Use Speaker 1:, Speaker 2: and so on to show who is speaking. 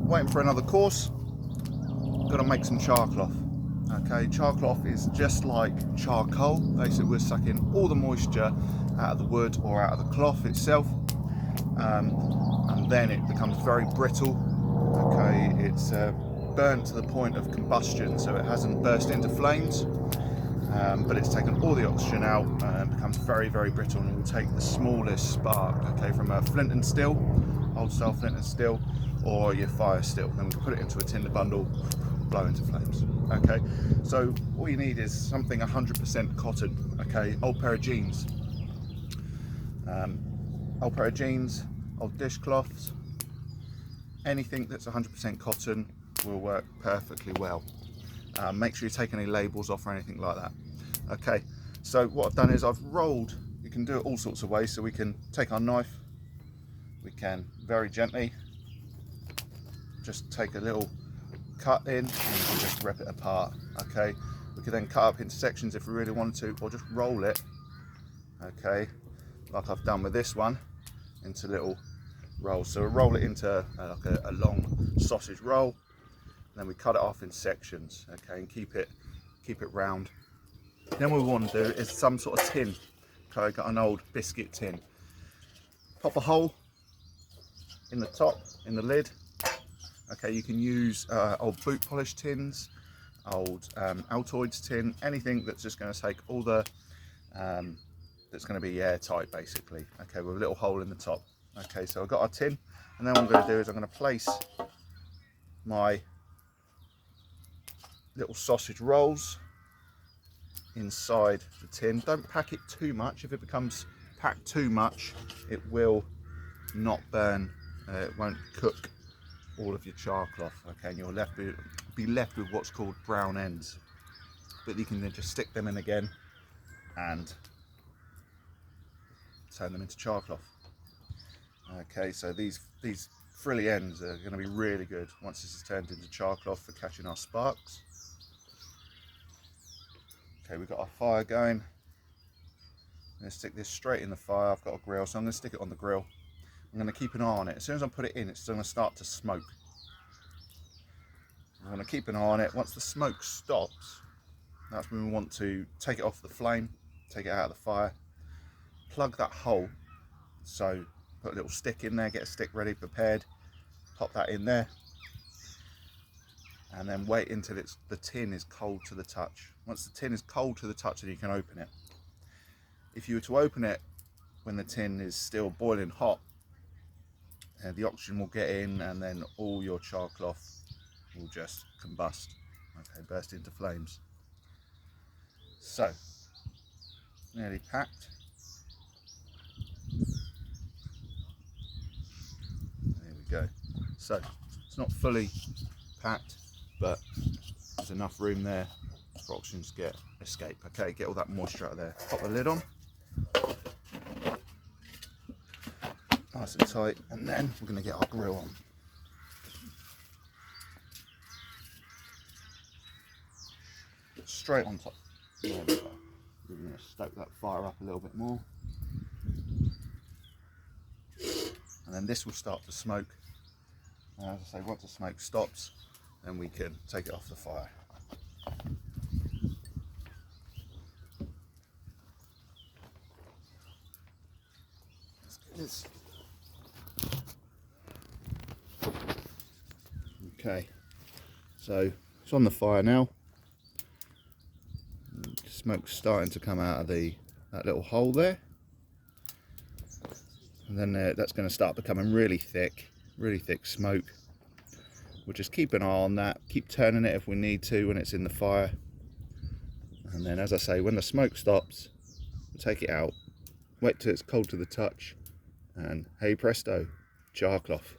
Speaker 1: waiting for another course. Got to make some charcloth. Okay, charcloth is just like charcoal. Basically, we're sucking all the moisture out of the wood or out of the cloth itself, and then it becomes very brittle. Okay, it's burnt to the point of combustion, so it hasn't burst into flames, but it's taken all the oxygen out and becomes very, very brittle, and it will take the smallest spark, okay, from a flint and steel, old style flint and steel, or your fire steel. Then we can put it into a tinder bundle, blow into flames. Okay, so all you need is something 100% cotton. Okay, old pair of jeans, old dishcloths, anything that's 100% cotton will work perfectly well. Make sure you take any labels off or anything like that. Okay, so what I've done is I've rolled. You can do it all sorts of ways. So we can take our knife, we can very gently just take a little cut in and we can just rip it apart. Okay, we could then cut up into sections if we really wanted to, or just roll it, okay, like I've done with this one, into little rolls. So we'll roll it into like a long sausage roll, and then we cut it off in sections, okay, and keep it round. Then what we want to do is some sort of tin. Okay, I got an old biscuit tin. Pop a hole in the top, in the lid. Okay, you can use old boot polish tins, old Altoids tin, anything that's just going to take all the, that's going to be airtight basically. Okay, with a little hole in the top. Okay, so I've got our tin, and then what I'm going to do is I'm going to place my little sausage rolls inside the tin. Don't pack it too much. If it becomes packed too much, it will not burn, it won't cook all of your charcloth, okay, and you'll be left with what's called brown ends. But you can then just stick them in again and turn them into charcloth. Okay, so these frilly ends are going to be really good once this is turned into charcloth for catching our sparks. Okay, we've got our fire going. I'm going to stick this straight in the fire. I've got a grill, so I'm going to stick it on the grill. I'm going to keep an eye on it. As soon as I put it in, it's going to start to smoke. I'm going to keep an eye on it. Once the smoke stops, that's when we want to take it off the flame, take it out of the fire, plug that hole. So put a little stick in there, get a stick ready, prepared, pop that in there, and then wait until the tin is cold to the touch. Once the tin is cold to the touch, then you can open it. If you were to open it when the tin is still boiling hot, the oxygen will get in, and then all your charcloth will just combust, okay, burst into flames. So, nearly packed. There we go. So, it's not fully packed, but there's enough room there for oxygen to escape. Okay, get all that moisture out of there. Pop the lid on. Nice and tight, and then we're going to get our grill on. Straight on top. There we go. We're going to stoke that fire up a little bit more, and then this will start to smoke. And as I say, once the smoke stops, then we can take it off the fire. Let's do this. Okay, so it's on the fire now. Smoke's starting to come out of that little hole there, and then that's going to start becoming really thick smoke. We'll just keep an eye on that, keep turning it if we need to when it's in the fire, and then, as I say, when the smoke stops, we'll take it out, wait till it's cold to the touch, and hey presto, charcloth.